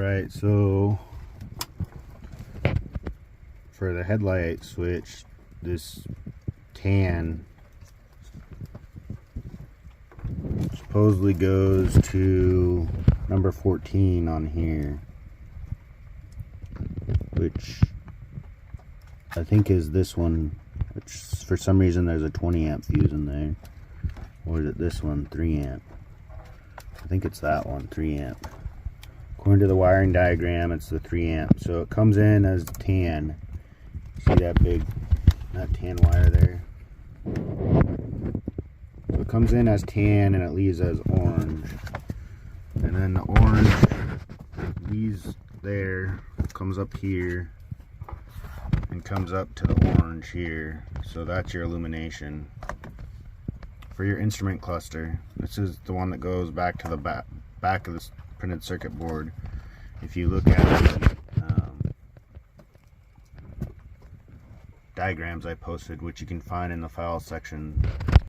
Alright, so for the headlight switch, this tan supposedly goes to number 14 on here, which I think is this one, which for some reason there's a 20 amp fuse in there. Or is it this one, 3 amp? I think it's that one, 3 amp. According to the wiring diagram, it's the 3 amp. So it comes in as tan. See that tan wire there? So it comes in as tan and it leaves as orange. And then the orange leaves there, comes up here, and comes up to the orange here. So that's your illumination for your instrument cluster. This is the one that goes back to the back of this printed circuit board. If you look at the diagrams I posted, which you can find in the files section